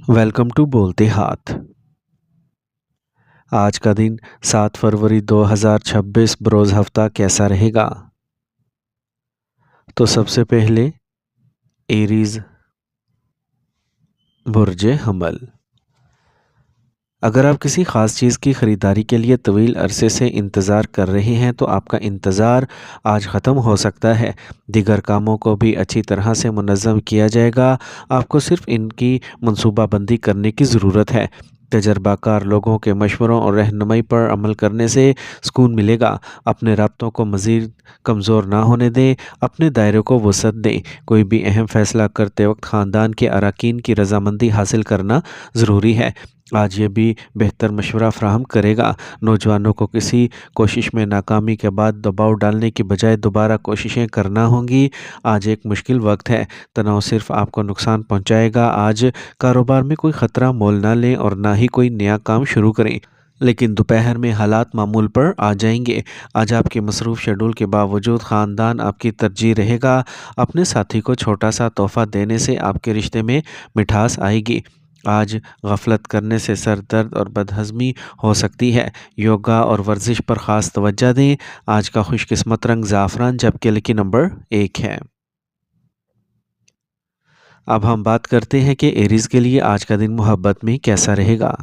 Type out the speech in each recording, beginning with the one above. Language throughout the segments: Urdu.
ویلکم ٹو بولتے ہاتھ۔ آج کا دن 7 فروری 2026 بروز ہفتہ کیسا رہے گا؟ تو سب سے پہلے ایریز برج حمل۔ اگر آپ کسی خاص چیز کی خریداری کے لیے طویل عرصے سے انتظار کر رہے ہیں تو آپ کا انتظار آج ختم ہو سکتا ہے۔ دیگر کاموں کو بھی اچھی طرح سے منظم کیا جائے گا۔ آپ کو صرف ان کی منصوبہ بندی کرنے کی ضرورت ہے۔ تجربہ کار لوگوں کے مشوروں اور رہنمائی پر عمل کرنے سے سکون ملے گا۔ اپنے رابطوں کو مزید کمزور نہ ہونے دیں، اپنے دائرے کو وسعت دیں۔ کوئی بھی اہم فیصلہ کرتے وقت خاندان کے اراکین کی رضامندی حاصل کرنا ضروری ہے۔ آج یہ بھی بہتر مشورہ فراہم کرے گا۔ نوجوانوں کو کسی کوشش میں ناکامی کے بعد دباؤ ڈالنے کی بجائے دوبارہ کوششیں کرنا ہوں گی۔ آج ایک مشکل وقت ہے۔ تناؤ صرف آپ کو نقصان پہنچائے گا۔ آج کاروبار میں کوئی خطرہ مول نہ لیں اور نہ ہی کوئی نیا کام شروع کریں، لیکن دوپہر میں حالات معمول پر آ جائیں گے۔ آج آپ کے مصروف شیڈول کے باوجود خاندان آپ کی ترجیح رہے گا۔ اپنے ساتھی کو چھوٹا سا تحفہ دینے سے آپ کے رشتے میں مٹھاس آئے گی۔ آج غفلت کرنے سے سر درد اور بدہضمی ہو سکتی ہے۔ یوگا اور ورزش پر خاص توجہ دیں۔ آج کا خوش قسمت رنگ زعفران جبکہ لکی نمبر 1 ہے۔ اب ہم بات کرتے ہیں کہ ایریز کے لیے آج کا دن محبت میں کیسا رہے گا۔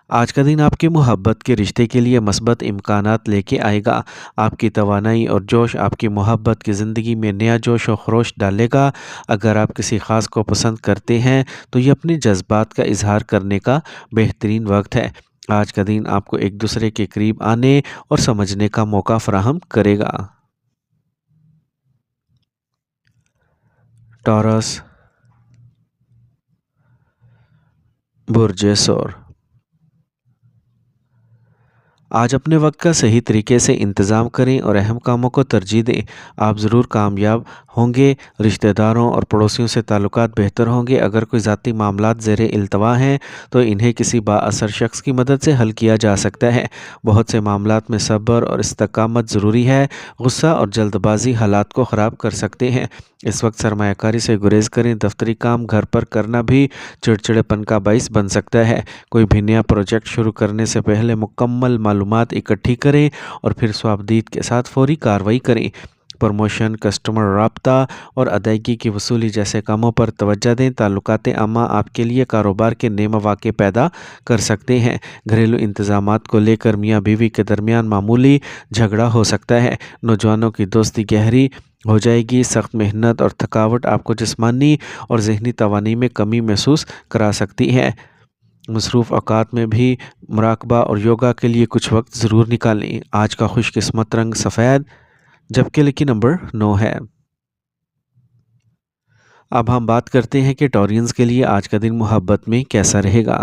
آج کا دن آپ کے محبت کے رشتے کے لیے مثبت امکانات لے کے آئے گا۔ آپ کی توانائی اور جوش آپ کی محبت کی زندگی میں نیا جوش و خروش ڈالے گا۔ اگر آپ کسی خاص کو پسند کرتے ہیں تو یہ اپنے جذبات کا اظہار کرنے کا بہترین وقت ہے۔ آج کا دن آپ کو ایک دوسرے کے قریب آنے اور سمجھنے کا موقع فراہم کرے گا۔ ٹورس برج سور۔ آج اپنے وقت کا صحیح طریقے سے انتظام کریں اور اہم کاموں کو ترجیح دیں۔ آپ ضرور کامیاب ہوں گے۔ رشتہ داروں اور پڑوسیوں سے تعلقات بہتر ہوں گے۔ اگر کوئی ذاتی معاملات زیر التوا ہیں تو انہیں کسی بااثر شخص کی مدد سے حل کیا جا سکتا ہے۔ بہت سے معاملات میں صبر اور استقامت ضروری ہے۔ غصہ اور جلد بازی حالات کو خراب کر سکتے ہیں۔ اس وقت سرمایہ کاری سے گریز کریں۔ دفتری کام گھر پر کرنا بھی چڑچڑےپن کا باعث بن سکتا ہے۔ کوئی بھی نیا پروجیکٹ شروع کرنے سے پہلے مکمل معلومات اکٹھی کریں اور پھر صوابدید کے ساتھ فوری کارروائی کریں۔ پروموشن، کسٹمر رابطہ اور ادائیگی کی وصولی جیسے کاموں پر توجہ دیں۔ تعلقات عامہ آپ کے لیے کاروبار کے نئے مواقع پیدا کر سکتے ہیں۔ گھریلو انتظامات کو لے کر میاں بیوی کے درمیان معمولی جھگڑا ہو سکتا ہے۔ نوجوانوں کی دوستی گہری ہو جائے گی۔ سخت محنت اور تھکاوٹ آپ کو جسمانی اور ذہنی توانائی میں کمی محسوس کرا سکتی ہے۔ مصروف اوقات میں بھی مراقبہ اور یوگا کے لیے کچھ وقت ضرور نکالیں۔ آج کا خوش قسمت رنگ سفید جبکہ لکی نمبر 9 ہے۔ اب ہم بات کرتے ہیں کہ ٹورینز کے لیے آج کا دن محبت میں کیسا رہے گا۔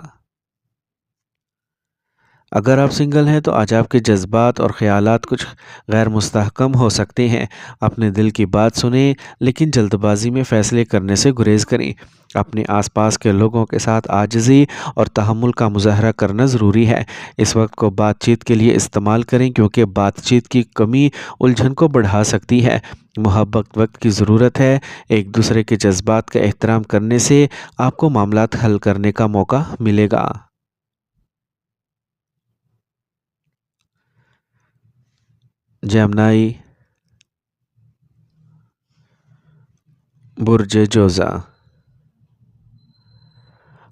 اگر آپ سنگل ہیں تو آج آپ کے جذبات اور خیالات کچھ غیر مستحکم ہو سکتے ہیں۔ اپنے دل کی بات سنیں لیکن جلد بازی میں فیصلے کرنے سے گریز کریں۔ اپنے آس پاس کے لوگوں کے ساتھ عاجزی اور تحمل کا مظاہرہ کرنا ضروری ہے۔ اس وقت کو بات چیت کے لیے استعمال کریں کیونکہ بات چیت کی کمی الجھن کو بڑھا سکتی ہے۔ محبت وقت کی ضرورت ہے۔ ایک دوسرے کے جذبات کا احترام کرنے سے آپ کو معاملات حل کرنے کا موقع ملے گا۔ جیمنائی برج جوزا۔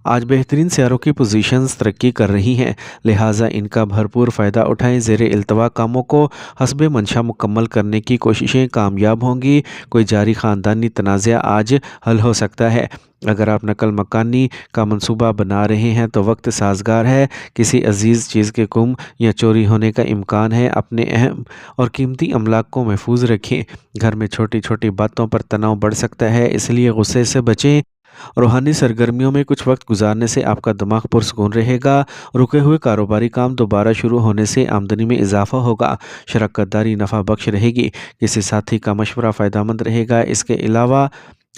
آج بہترین سیاروں کی پوزیشنز ترقی کر رہی ہیں، لہٰذا ان کا بھرپور فائدہ اٹھائیں۔ زیر التوا کاموں کو حسب منشا مکمل کرنے کی کوششیں کامیاب ہوں گی۔ کوئی جاری خاندانی تنازعہ آج حل ہو سکتا ہے۔ اگر آپ نقل مکانی کا منصوبہ بنا رہے ہیں تو وقت سازگار ہے۔ کسی عزیز چیز کے گم یا چوری ہونے کا امکان ہے۔ اپنے اہم اور قیمتی املاک کو محفوظ رکھیں۔ گھر میں چھوٹی چھوٹی باتوں پر تناؤ بڑھ سکتا ہے، اس لیے غصے سے بچیں۔ روحانی سرگرمیوں میں کچھ وقت گزارنے سے آپ کا دماغ پرسکون رہے گا۔ رکے ہوئے کاروباری کام دوبارہ شروع ہونے سے آمدنی میں اضافہ ہوگا۔ شراکت داری نفع بخش رہے گی۔ کسی ساتھی کا مشورہ فائدہ مند رہے گا۔ اس کے علاوہ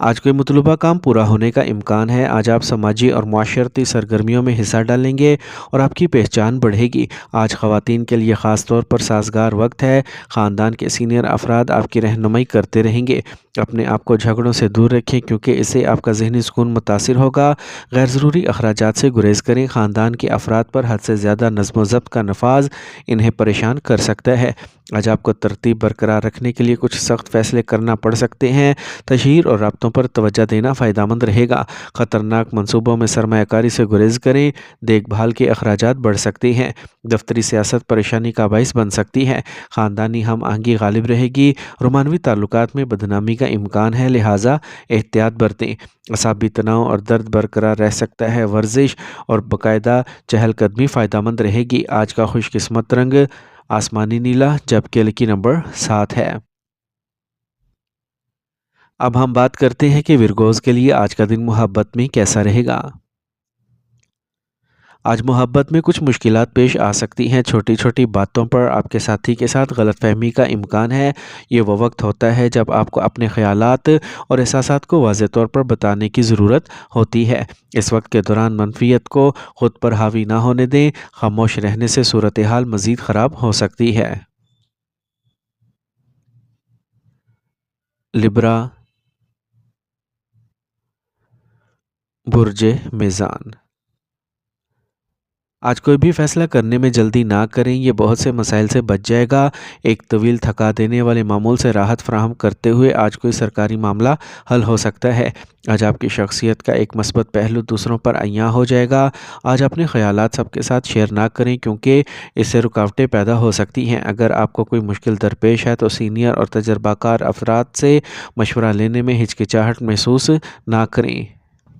آج کوئی مطلوبہ کام پورا ہونے کا امکان ہے۔ آج آپ سماجی اور معاشرتی سرگرمیوں میں حصہ ڈالیں گے اور آپ کی پہچان بڑھے گی۔ آج خواتین کے لیے خاص طور پر سازگار وقت ہے۔ خاندان کے سینئر افراد آپ کی رہنمائی کرتے رہیں گے۔ اپنے آپ کو جھگڑوں سے دور رکھیں کیونکہ اس سے آپ کا ذہنی سکون متاثر ہوگا۔ غیر ضروری اخراجات سے گریز کریں۔ خاندان کے افراد پر حد سے زیادہ نظم و ضبط کا نفاذ انہیں پریشان کر سکتا ہے۔ آج آپ کو ترتیب برقرار رکھنے کے لیے کچھ سخت فیصلے کرنا پڑ سکتے ہیں۔ تشہیر اور رابطوں پر توجہ دینا فائدہ مند رہے گا۔ خطرناک منصوبوں میں سرمایہ کاری سے گریز کریں۔ دیکھ بھال کے اخراجات بڑھ سکتے ہیں۔ دفتری سیاست پریشانی کا باعث بن سکتی ہے۔ خاندانی ہم آہنگی غالب رہے گی۔ رومانوی تعلقات میں بدنامی کا امکان ہے، لہٰذا احتیاط برتیں۔ اعصابی تناؤ اور درد برقرار رہ سکتا ہے۔ ورزش اور باقاعدہ چہل قدمی فائدہ مند رہے گی۔ آج کا خوش قسمت رنگ آسمانی نیلا جبکہ لکی نمبر 7 ہے۔ اب ہم بات کرتے ہیں کہ ورگوز کے لیے آج کا دن محبت میں کیسا رہے گا۔ آج محبت میں کچھ مشکلات پیش آ سکتی ہیں۔ چھوٹی چھوٹی باتوں پر آپ کے ساتھی کے ساتھ غلط فہمی کا امکان ہے۔ یہ وہ وقت ہوتا ہے جب آپ کو اپنے خیالات اور احساسات کو واضح طور پر بتانے کی ضرورت ہوتی ہے۔ اس وقت کے دوران منفیت کو خود پر حاوی نہ ہونے دیں۔ خاموش رہنے سے صورتحال مزید خراب ہو سکتی ہے۔ لبرا، برج میزان۔ آج کوئی بھی فیصلہ کرنے میں جلدی نہ کریں، یہ بہت سے مسائل سے بچ جائے گا۔ ایک طویل تھکا دینے والے معمول سے راحت فراہم کرتے ہوئے آج کوئی سرکاری معاملہ حل ہو سکتا ہے۔ آج آپ کی شخصیت کا ایک مثبت پہلو دوسروں پر عیاں ہو جائے گا۔ آج اپنے خیالات سب کے ساتھ شیئر نہ کریں کیونکہ اس سے رکاوٹیں پیدا ہو سکتی ہیں۔ اگر آپ کو کوئی مشکل درپیش ہے تو سینئر اور تجربہ کار افراد سے مشورہ لینے میں ہچکچاہٹ محسوس نہ کریں۔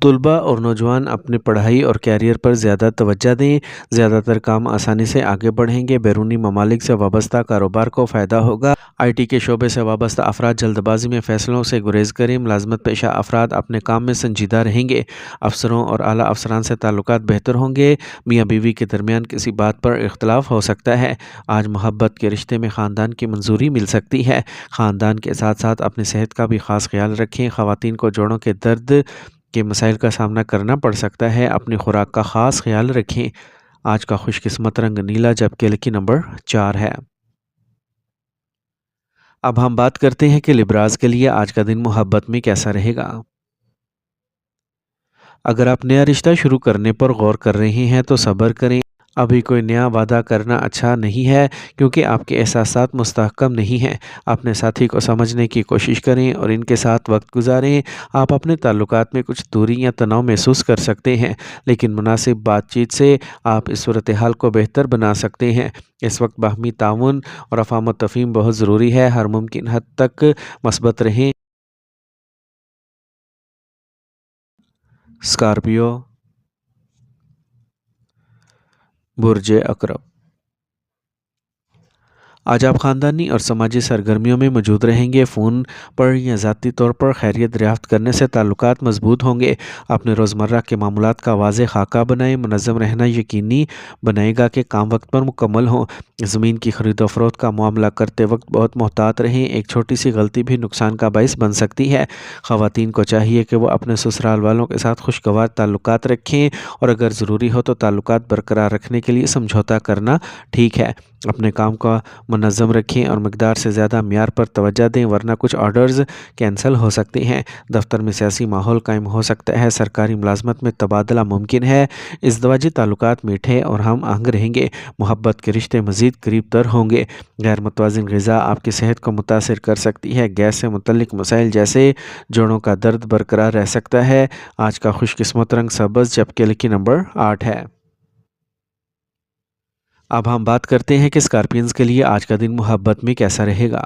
طلباء اور نوجوان اپنی پڑھائی اور کیریئر پر زیادہ توجہ دیں۔ زیادہ تر کام آسانی سے آگے بڑھیں گے۔ بیرونی ممالک سے وابستہ کاروبار کو فائدہ ہوگا۔ آئی ٹی کے شعبے سے وابستہ افراد جلد بازی میں فیصلوں سے گریز کریں۔ ملازمت پیشہ افراد اپنے کام میں سنجیدہ رہیں گے۔ افسروں اور اعلیٰ افسران سے تعلقات بہتر ہوں گے۔ میاں بیوی کے درمیان کسی بات پر اختلاف ہو سکتا ہے۔ آج محبت کے رشتے میں خاندان کی منظوری مل سکتی ہے۔ خاندان کے ساتھ ساتھ اپنی صحت کا بھی خاص خیال رکھیں۔ خواتین کو جوڑوں کے درد کے مسائل کا سامنا کرنا پڑ سکتا ہے۔ اپنی خوراک کا خاص خیال رکھیں۔ آج کا خوش قسمت رنگ نیلا جبکہ لکی نمبر 4 ہے۔ اب ہم بات کرتے ہیں کہ لبراز کے لیے آج کا دن محبت میں کیسا رہے گا۔ اگر آپ نیا رشتہ شروع کرنے پر غور کر رہے ہیں تو صبر کریں۔ ابھی کوئی نیا وعدہ کرنا اچھا نہیں ہے کیونکہ آپ کے احساسات مستحکم نہیں ہیں۔ اپنے ساتھی کو سمجھنے کی کوشش کریں اور ان کے ساتھ وقت گزاریں۔ آپ اپنے تعلقات میں کچھ دوری یا تناؤ محسوس کر سکتے ہیں، لیکن مناسب بات چیت سے آپ اس صورتحال کو بہتر بنا سکتے ہیں۔ اس وقت باہمی تعاون اور افہام و تفہیم بہت ضروری ہے۔ ہر ممکن حد تک مثبت رہیں۔ اسکارپیو، برج عقرب۔ آج آپ خاندانی اور سماجی سرگرمیوں میں موجود رہیں گے۔ فون پر یا ذاتی طور پر خیریت دریافت کرنے سے تعلقات مضبوط ہوں گے۔ اپنے روزمرہ کے معمولات کا واضح خاکہ بنائیں۔ منظم رہنا یقینی بنائے گا کہ کام وقت پر مکمل ہوں۔ زمین کی خرید و فروخت کا معاملہ کرتے وقت بہت محتاط رہیں۔ ایک چھوٹی سی غلطی بھی نقصان کا باعث بن سکتی ہے۔ خواتین کو چاہیے کہ وہ اپنے سسرال والوں کے ساتھ خوشگوار تعلقات رکھیں اور اگر ضروری ہو تو تعلقات برقرار رکھنے کے لیے سمجھوتا کرنا ٹھیک ہے۔ اپنے کام کا منظم رکھیں اور مقدار سے زیادہ معیار پر توجہ دیں ورنہ کچھ آرڈرز کینسل ہو سکتے ہیں۔ دفتر میں سیاسی ماحول قائم ہو سکتا ہے۔ سرکاری ملازمت میں تبادلہ ممکن ہے۔ ازدواجی تعلقات میٹھے اور ہم آہنگ رہیں گے۔ محبت کے رشتے مزید قریب تر ہوں گے۔ غیر متوازن غذا آپ کی صحت کو متاثر کر سکتی ہے۔ گیس سے متعلق مسائل جیسے جوڑوں کا درد برقرار رہ سکتا ہے۔ آج کا خوش قسمت رنگ سبز جبکہ لکی نمبر 8 ہے۔ اب ہم بات کرتے ہیں کہ اسکارپینز کے لیے آج کا دن محبت میں کیسا رہے گا۔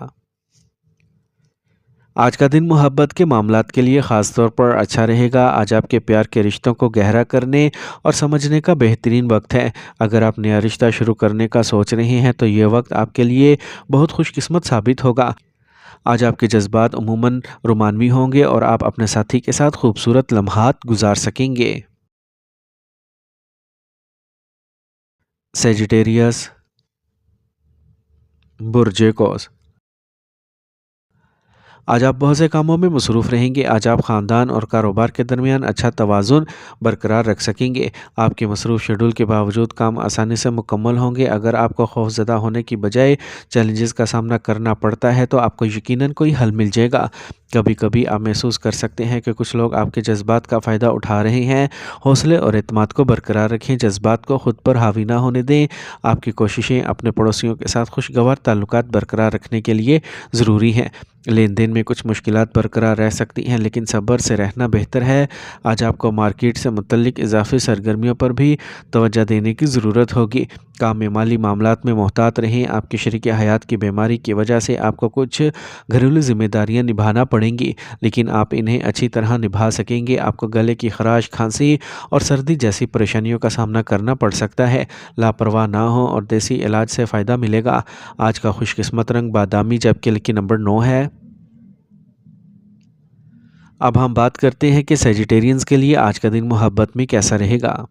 آج کا دن محبت کے معاملات کے لیے خاص طور پر اچھا رہے گا۔ آج آپ کے پیار کے رشتوں کو گہرا کرنے اور سمجھنے کا بہترین وقت ہے۔ اگر آپ نیا رشتہ شروع کرنے کا سوچ رہے ہیں تو یہ وقت آپ کے لیے بہت خوش قسمت ثابت ہوگا۔ آج آپ کے جذبات عموماً رومانوی ہوں گے اور آپ اپنے ساتھی کے ساتھ خوبصورت لمحات گزار سکیں گے۔ سیجیٹیریس، برج قوس۔ آج آپ بہت سے کاموں میں مصروف رہیں گے۔ آج آپ خاندان اور کاروبار کے درمیان اچھا توازن برقرار رکھ سکیں گے۔ آپ کے مصروف شیڈول کے باوجود کام آسانی سے مکمل ہوں گے۔ اگر آپ کو خوف زدہ ہونے کی بجائے چیلنجز کا سامنا کرنا پڑتا ہے تو آپ کو یقیناً کوئی حل مل جائے گا۔ کبھی کبھی آپ محسوس کر سکتے ہیں کہ کچھ لوگ آپ کے جذبات کا فائدہ اٹھا رہے ہیں۔ حوصلے اور اعتماد کو برقرار رکھیں، جذبات کو خود پر حاوی نہ ہونے دیں۔ آپ کی کوششیں اپنے پڑوسیوں کے ساتھ خوشگوار تعلقات برقرار رکھنے کے لیے ضروری ہیں۔ لین دین میں کچھ مشکلات برقرار رہ سکتی ہیں، لیکن صبر سے رہنا بہتر ہے۔ آج آپ کو مارکیٹ سے متعلق اضافی سرگرمیوں پر بھی توجہ دینے کی ضرورت ہوگی۔ کام میں مالی معاملات میں محتاط رہیں۔ آپ کی شریک حیات کی بیماری کی وجہ سے آپ کو کچھ گھریلو ذمہ داریاں نبھانا پڑیں گی، لیکن آپ انہیں اچھی طرح نبھا سکیں گے۔ آپ کو گلے کی خراش، کھانسی اور سردی جیسی پریشانیوں کا سامنا کرنا پڑ سکتا ہے۔ لاپرواہ نہ ہوں اور دیسی علاج سے فائدہ ملے گا۔ آج کا خوش قسمت رنگ بادامی جبکہ لکی نمبر 9 ہے۔ اب ہم بات کرتے ہیں کہ سیجیٹیرینز کے لیے آج کا دن محبت میں کیسا رہے گا۔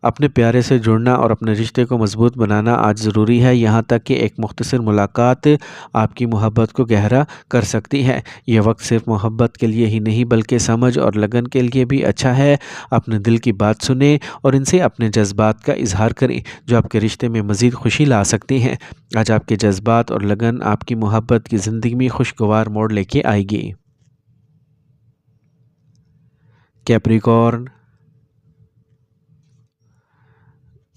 اپنے پیارے سے جڑنا اور اپنے رشتے کو مضبوط بنانا آج ضروری ہے، یہاں تک کہ ایک مختصر ملاقات آپ کی محبت کو گہرا کر سکتی ہے۔ یہ وقت صرف محبت کے لیے ہی نہیں بلکہ سمجھ اور لگن کے لیے بھی اچھا ہے۔ اپنے دل کی بات سنیں اور ان سے اپنے جذبات کا اظہار کریں جو آپ کے رشتے میں مزید خوشی لا سکتی ہیں۔ آج آپ کے جذبات اور لگن آپ کی محبت کی زندگی میں خوشگوار موڑ لے کے آئے گی۔ کیپریکارن،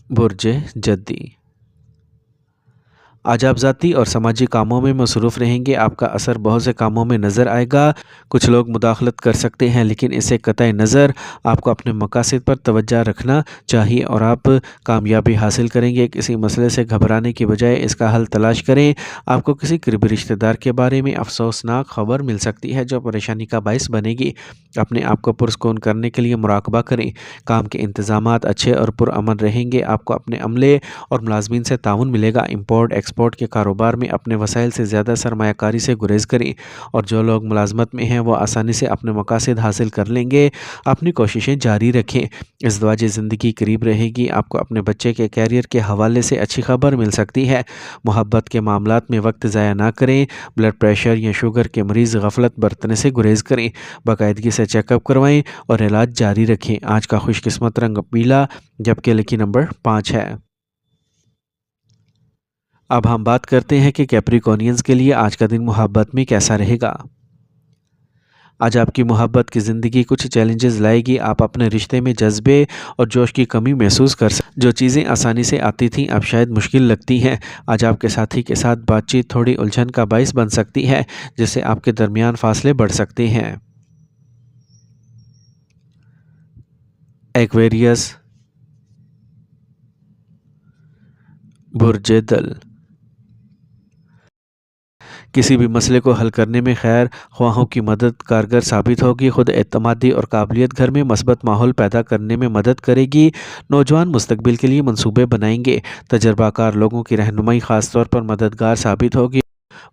برج جدی، آج آپ ذاتی اور سماجی کاموں میں مصروف رہیں گے۔ آپ کا اثر بہت سے کاموں میں نظر آئے گا۔ کچھ لوگ مداخلت کر سکتے ہیں، لیکن اسے قطع نظر آپ کو اپنے مقاصد پر توجہ رکھنا چاہیے اور آپ کامیابی حاصل کریں گے۔ کسی مسئلے سے گھبرانے کی بجائے اس کا حل تلاش کریں۔ آپ کو کسی قریبی رشتہ دار کے بارے میں افسوسناک خبر مل سکتی ہے جو پریشانی کا باعث بنے گی۔ اپنے آپ کو پرسکون کرنے کے لیے مراقبہ کریں۔ کام کے انتظامات اچھے اور پرامن رہیں گے۔ آپ کو اپنے عملے اور ملازمین سے تعاون ملے گا۔ امپورٹ ایکسپورٹ کے کاروبار میں اپنے وسائل سے زیادہ سرمایہ کاری سے گریز کریں اور جو لوگ ملازمت میں ہیں وہ آسانی سے اپنے مقاصد حاصل کر لیں گے۔ اپنی کوششیں جاری رکھیں۔ ازدواجی زندگی قریب رہے گی۔ آپ کو اپنے بچے کے کیریئر کے حوالے سے اچھی خبر مل سکتی ہے۔ محبت کے معاملات میں وقت ضائع نہ کریں۔ بلڈ پریشر یا شوگر کے مریض غفلت برتنے سے گریز کریں۔ باقاعدگی سے چیک اپ کروائیں اور علاج جاری رکھیں۔ آج کا خوش قسمت رنگ پیلا جبکہ لکی نمبر 5 ہے۔ اب ہم بات کرتے ہیں کہ کیپریکونینز کے لیے آج کا دن محبت میں کیسا رہے گا۔ آج آپ کی محبت کی زندگی کچھ چیلنجز لائے گی۔ آپ اپنے رشتے میں جذبے اور جوش کی کمی محسوس کر سکتے۔ جو چیزیں آسانی سے آتی تھیں اب شاید مشکل لگتی ہیں۔ آج آپ کے ساتھی کے ساتھ بات چیت تھوڑی الجھن کا باعث بن سکتی ہے جس سے آپ کے درمیان فاصلے بڑھ سکتے ہیں۔ ایکویریس، برج دل، کسی بھی مسئلے کو حل کرنے میں خیر خواہوں کی مدد کارگر ثابت ہوگی۔ خود اعتمادی اور قابلیت گھر میں مثبت ماحول پیدا کرنے میں مدد کرے گی۔ نوجوان مستقبل کے لیے منصوبے بنائیں گے۔ تجربہ کار لوگوں کی رہنمائی خاص طور پر مددگار ثابت ہوگی۔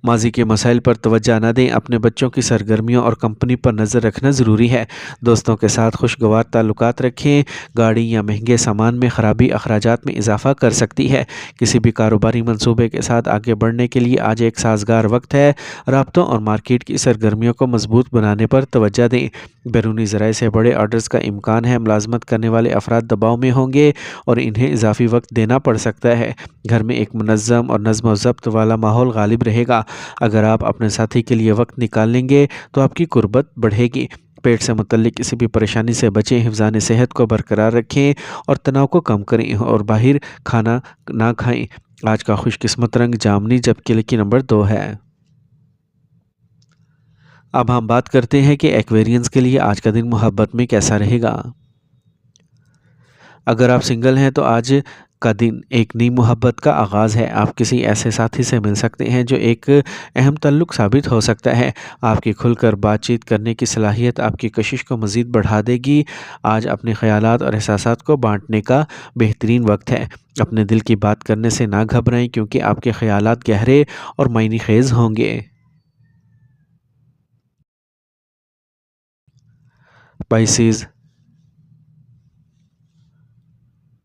ماضی کے مسائل پر توجہ نہ دیں۔ اپنے بچوں کی سرگرمیوں اور کمپنی پر نظر رکھنا ضروری ہے۔ دوستوں کے ساتھ خوشگوار تعلقات رکھیں۔ گاڑی یا مہنگے سامان میں خرابی اخراجات میں اضافہ کر سکتی ہے۔ کسی بھی کاروباری منصوبے کے ساتھ آگے بڑھنے کے لیے آج ایک سازگار وقت ہے۔ رابطوں اور مارکیٹ کی سرگرمیوں کو مضبوط بنانے پر توجہ دیں۔ بیرونی ذرائع سے بڑے آرڈرز کا امکان ہے۔ ملازمت کرنے والے افراد دباؤ میں ہوں گے اور انہیں اضافی وقت دینا پڑ سکتا ہے۔ گھر میں ایک منظم اور نظم و ضبط والا ماحول غالب رہے گا۔ اگر آپ اپنے ساتھی کے لیے وقت نکالیں گے تو آپ کی قربت بڑھے گی۔ پیٹ سے متعلق کسی بھی پریشانی سے بچیں۔ حفظان صحت کو برقرار رکھیں اور تناؤ کو کم کریں اور باہر کھانا نہ کھائیں۔ آج کا خوش قسمت رنگ جامنی جبکہ لکی نمبر 2 ہے۔ اب ہم بات کرتے ہیں کہ ایکویرینز کے لیے آج کا دن محبت میں کیسا رہے گا۔ اگر آپ سنگل ہیں تو آج کا دن ایک نئی محبت کا آغاز ہے۔ آپ کسی ایسے ساتھی سے مل سکتے ہیں جو ایک اہم تعلق ثابت ہو سکتا ہے۔ آپ کی کھل کر بات چیت کرنے کی صلاحیت آپ کی کشش کو مزید بڑھا دے گی۔ آج اپنے خیالات اور احساسات کو بانٹنے کا بہترین وقت ہے۔ اپنے دل کی بات کرنے سے نہ گھبرائیں کیونکہ آپ کے خیالات گہرے اور معنی خیز ہوں گے۔ پائسیز،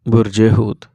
برج حوت،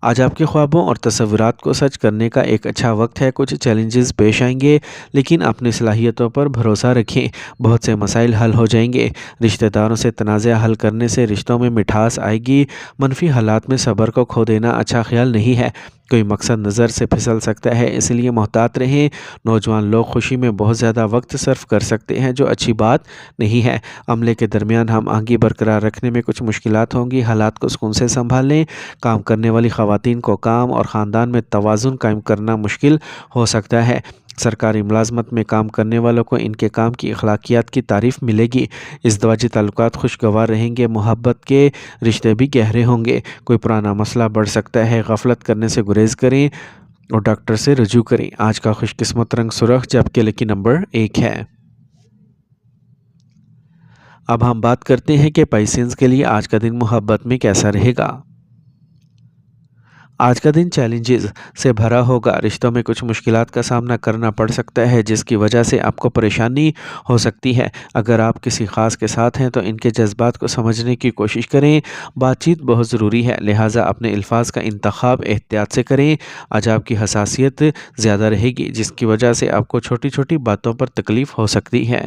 آج آپ کے خوابوں اور تصورات کو سچ کرنے کا ایک اچھا وقت ہے۔ کچھ چیلنجز پیش آئیں گے لیکن اپنی صلاحیتوں پر بھروسہ رکھیں، بہت سے مسائل حل ہو جائیں گے۔ رشتہ داروں سے تنازع حل کرنے سے رشتوں میں مٹھاس آئے گی۔ منفی حالات میں صبر کو کھو دینا اچھا خیال نہیں ہے۔ کوئی مقصد نظر سے پھسل سکتا ہے، اس لیے محتاط رہیں۔ نوجوان لوگ خوشی میں بہت زیادہ وقت صرف کر سکتے ہیں، جو اچھی بات نہیں ہے۔ عملے کے درمیان ہم آہنگی برقرار رکھنے میں کچھ مشکلات ہوں گی۔ حالات کو سکون سے سنبھالیں۔ کام کرنے والی خواتین کو کام اور خاندان میں توازن قائم کرنا مشکل ہو سکتا ہے۔ سرکاری ملازمت میں کام کرنے والوں کو ان کے کام کی اخلاقیات کی تعریف ملے گی۔ ازدواجی تعلقات خوشگوار رہیں گے، محبت کے رشتے بھی گہرے ہوں گے۔ کوئی پرانا مسئلہ بڑھ سکتا ہے، غفلت کرنے سے گریز کریں اور ڈاکٹر سے رجوع کریں۔ آج کا خوش قسمت رنگ سرخ جبکہ لکی نمبر 1 ہے۔ اب ہم بات کرتے ہیں کہ پائسنز کے لیے آج کا دن محبت میں کیسا رہے گا۔ آج کا دن چیلنجز سے بھرا ہوگا۔ رشتوں میں کچھ مشکلات کا سامنا کرنا پڑ سکتا ہے، جس کی وجہ سے آپ کو پریشانی ہو سکتی ہے۔ اگر آپ کسی خاص کے ساتھ ہیں تو ان کے جذبات کو سمجھنے کی کوشش کریں۔ بات چیت بہت ضروری ہے، لہٰذا اپنے الفاظ کا انتخاب احتیاط سے کریں۔ آج آپ کی حساسیت زیادہ رہے گی، جس کی وجہ سے آپ کو چھوٹی چھوٹی باتوں پر تکلیف ہو سکتی ہے۔